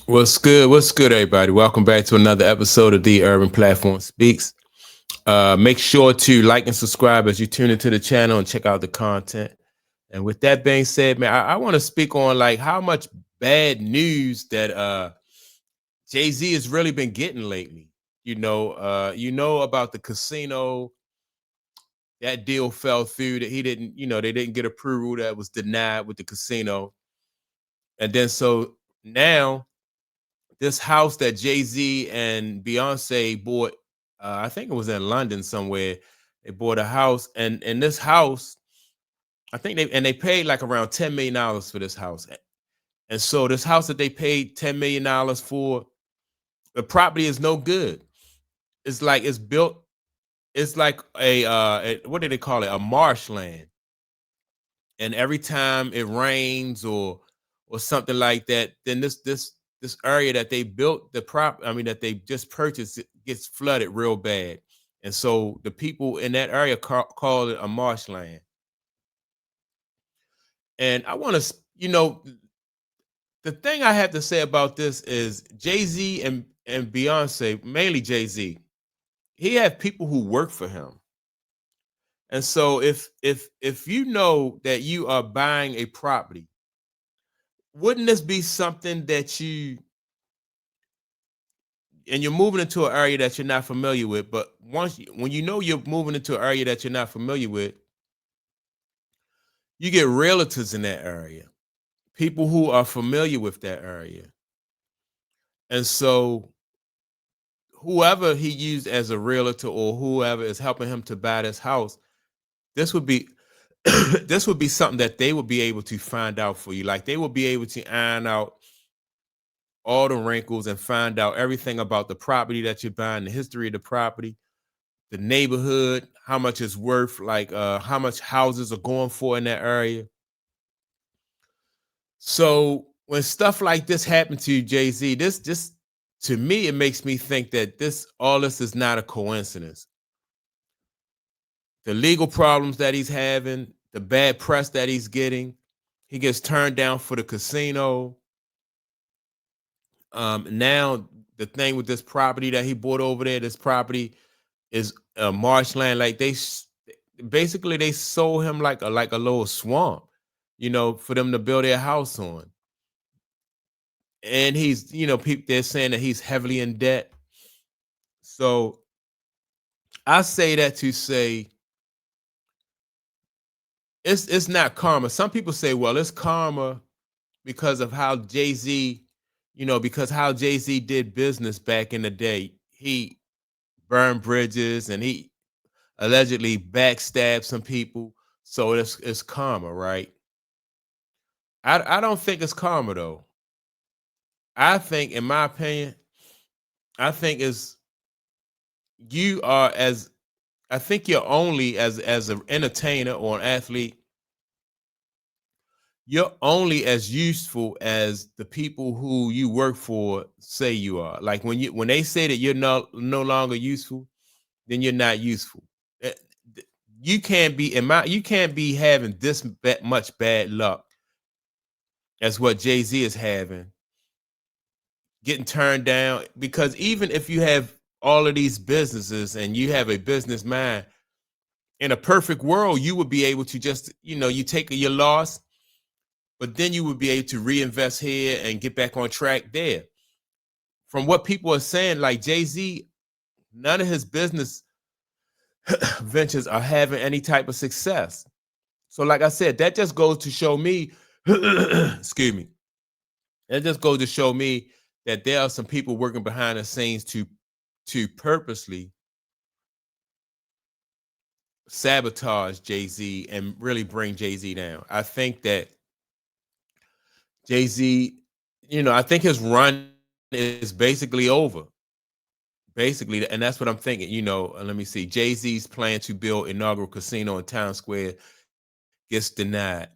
What's good? What's good, everybody? Welcome back to another episode of The Urban Platform Speaks. Make sure to like and subscribe as you tune into the channel and check out the content. And with that being said, man, I want to speak on like how much bad news that Jay-Z has really been getting lately. You know about the casino. That deal fell through. That he didn't, they didn't get approval. That was denied with the casino. And then so now this house that Jay-Z and Beyonce bought, I think it was in London somewhere. They bought a house, and in this house, I think they paid like around $10 million for this house. And so this house that they paid $10 million for, the property is no good. It's like it's built, it's like what do they call it? A marshland. And every time it rains or something like that, then this area that they built that they just purchased, it gets flooded real bad. And so the people in that area call it a marshland. And I want to, the thing I have to say about this is Jay-Z and Beyonce, mainly Jay-Z, he have people who work for him. And so if you know that you are buying a property, wouldn't this be something that you're moving into an area that you're not familiar with, but when you know you're moving into an area that you're not familiar with, you get realtors in that area, people who are familiar with that area. And so whoever he used as a realtor or whoever is helping him to buy this house, this would be this would be something that they would be able to find out for you. Like they will be able to iron out all the wrinkles and find out everything about the property that you're buying, the history of the property, the neighborhood, how much it's worth, like how much houses are going for in that area. So when stuff like this happened to Jay-Z, this just to me, it makes me think that all this is not a coincidence. The legal problems that he's having, the bad press that he's getting, he gets turned down for the casino. Now the thing with this property that he bought over there, this property is marshland. Like basically they sold him like a little swamp, for them to build their house on. And he's, people they're saying that he's heavily in debt. So I say that to say it's not karma. Some people say, well, it's karma because of how Jay-Z, because how Jay-Z did business back in the day. He burned bridges and he allegedly backstabbed some people. So it's karma, right? I don't think it's karma though. I think, in my opinion, I think is you are as I think you're only as an entertainer or an athlete, you're only as useful as the people who you work for say you are. Like when they say that you're no longer useful, then you're not useful. Eh, You can't be you can't be having this much bad luck as what Jay-Z is having, getting turned down. Because even if you have all of these businesses and you have a business mind, in a perfect world, you would be able to just, you take your loss, but then you would be able to reinvest here and get back on track there. From what people are saying, like Jay-Z, none of his business ventures are having any type of success. So, like I said, that just goes to show me, excuse me, that just goes to show me that there are some people working behind the scenes to purposely sabotage Jay-Z and really bring Jay-Z down. I think that Jay-Z, I think his run is basically over. Basically, and that's what I'm thinking. Let me see. Jay-Z's plan to build inaugural casino in Town Square gets denied.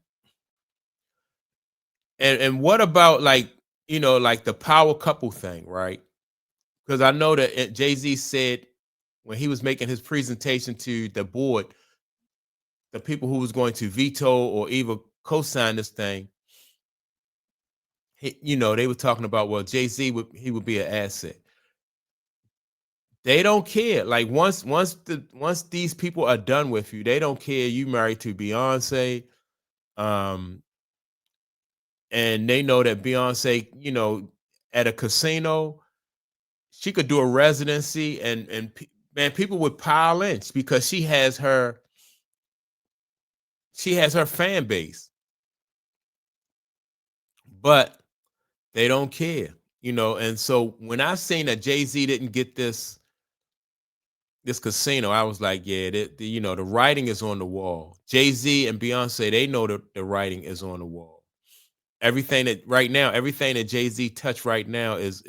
And what about like the power couple thing, right? Because I know that Jay-Z said when he was making his presentation to the board, the people who was going to veto or even co-sign this thing, they were talking about, well, Jay-Z would be an asset. They don't care. Like once these people are done with you, they don't care you married to Beyonce. Um, and they know that Beyonce, at a casino, she could do a residency, man, people would pile in because she has her fan base, but they don't care, And so when I seen that Jay Z didn't get this casino, I was like, yeah, the writing is on the wall. Jay Z and Beyonce, they know the writing is on the wall. Everything that Jay Z touched right now is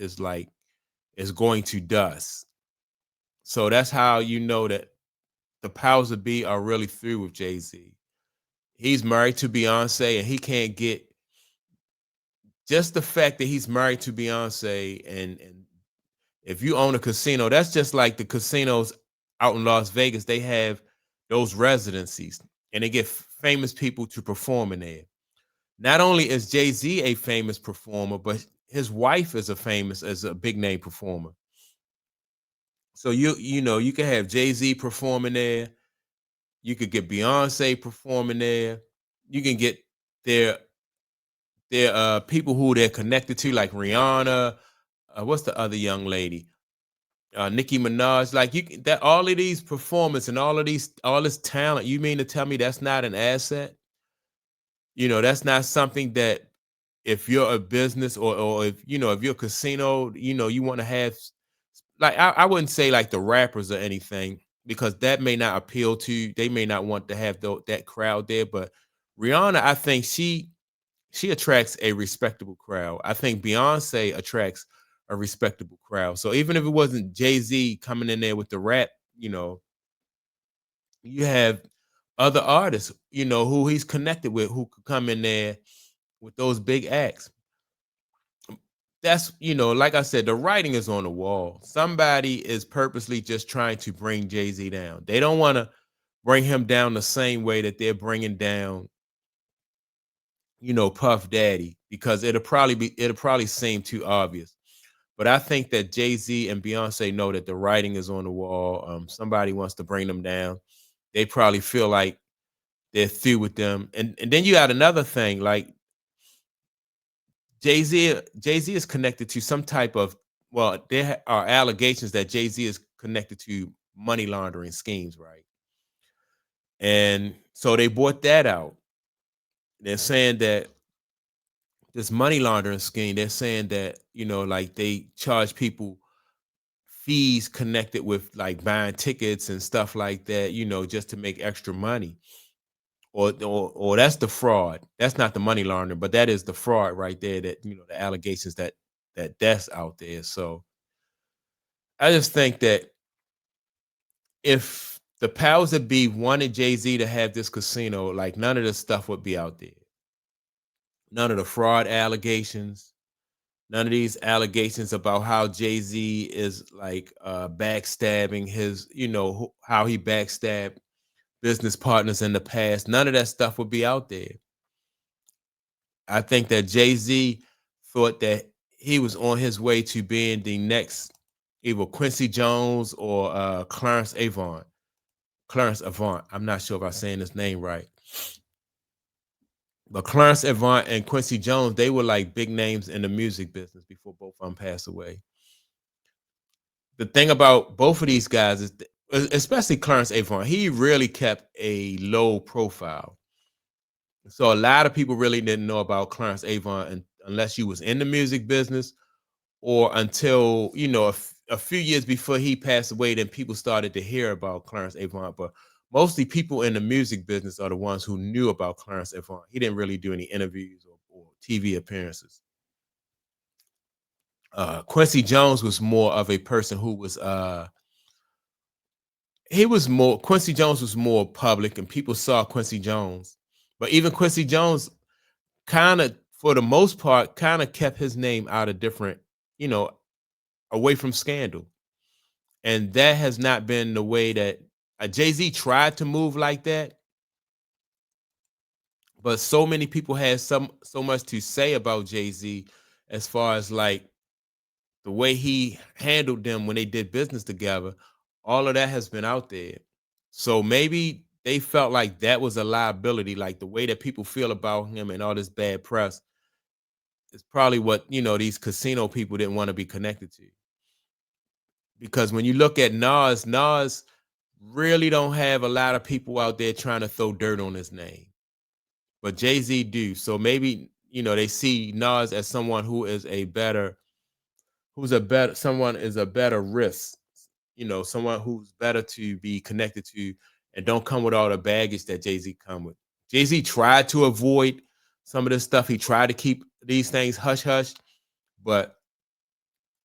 going to dust. So that's how you know that the powers that be are really through with Jay Z. He's married to Beyonce, and he can't get just the fact that he's married to Beyonce, and if you own a casino, that's just like the casinos out in Las Vegas. They have those residencies, and they get famous people to perform in there. Not only is Jay Z a famous performer, but his wife is as a big name performer. So you can have Jay Z performing there. You could get Beyonce performing there. You can get their people who they're connected to, like Rihanna. What's the other young lady? Nicki Minaj. Like that all of these performance and all this talent. You mean to tell me that's not an asset? That's not something that if you're a business or if you're a casino, you want to have, like, I wouldn't say like the rappers or anything, because that may not appeal to, they may not want to have that crowd there. But Rihanna, I think she attracts a respectable crowd. I think Beyonce attracts a respectable crowd. So even if it wasn't Jay-Z coming in there with the rap, you know, you have other artists, who he's connected with, who could come in there with those big acts. That's, like I said, the writing is on the wall. Somebody is purposely just trying to bring Jay-Z down. They don't want to bring him down the same way that they're bringing down, Puff Daddy, because it'll probably seem too obvious. But I think that Jay-Z and Beyonce know that the writing is on the wall. Somebody wants to bring them down. They probably feel like they're through with them. And then you got another thing, like Jay-Z is connected to some type of, well, there are allegations that Jay-Z is connected to money laundering schemes, right? And so they brought that out. They're saying that this money laundering scheme, they're saying that, like they charge people fees connected with like buying tickets and stuff like that, just to make extra money. Or that's the fraud. That's not the money laundering, but that is the fraud right there. That the allegations that's out there. So I just think that if the powers that be wanted Jay Z to have this casino, like none of this stuff would be out there. None of the fraud allegations, none of these allegations about how Jay Z is like backstabbing his, how he backstabbed business partners in the past. None of that stuff would be out there. I think that Jay Z thought that he was on his way to being the next either Quincy Jones or Clarence Avant. Clarence Avant. I'm not sure if I'm saying his name right. But Clarence Avant and Quincy Jones, they were like big names in the music business before both of them passed away. The thing about both of these guys is, especially Clarence Avant, he really kept a low profile. So a lot of people really didn't know about Clarence Avant unless you was in the music business, or until a few years before he passed away. Then people started to hear about Clarence Avant. But mostly people in the music business are the ones who knew about Clarence Avant. He didn't really do any interviews or TV appearances. Quincy Jones was more of a person who was Quincy Jones was more public, and people saw Quincy Jones. But even Quincy Jones kind of, for the most part, kind of kept his name out of different, you know, away from scandal. And that has not been the way that Jay-Z tried to move like that. But so many people had so much to say about Jay-Z as far as like the way he handled them when they did business together, all of that has been out there. So maybe they felt like that was a liability, like the way that people feel about him and all this bad press is probably what, these casino people didn't want to be connected to. Because when you look at Nas really don't have a lot of people out there trying to throw dirt on his name. But Jay-Z do. So maybe, they see Nas as someone someone is a better risk, someone who's better to be connected to and don't come with all the baggage that Jay-Z come with. Jay-Z tried to avoid some of this stuff. He tried to keep these things hush hush, but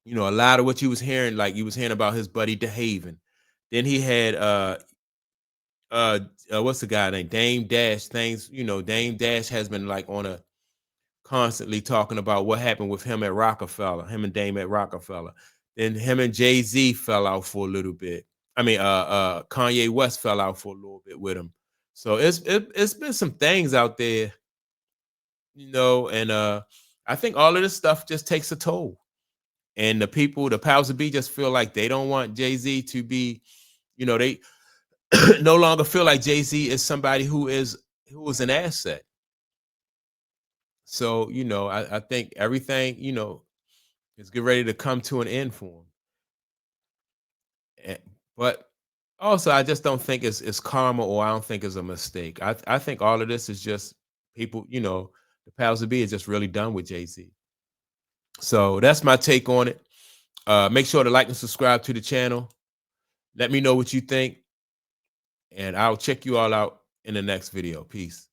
a lot of what you was hearing, like you was hearing about his buddy DeHaven. Then he had what's the guy named Dame Dash. Dame Dash has been like on a constantly talking about what happened with him at Rockefeller, him and Dame at Rockefeller. Then him and Jay-Z fell out for a little bit. I mean, Kanye West fell out for a little bit with him. So it's been some things out there, and I think all of this stuff just takes a toll. And the powers that be just feel like they don't want Jay-Z to be, they no longer feel like Jay-Z is somebody who is an asset. So, I think everything, is get ready to come to an end for him. But also, I just don't think it's karma, or I don't think it's a mistake. I think all of this is just people, the powers that be is just really done with Jay-Z. So that's my take on it. Make sure to like and subscribe to the channel. Let me know what you think, and I'll check you all out in the next video. Peace.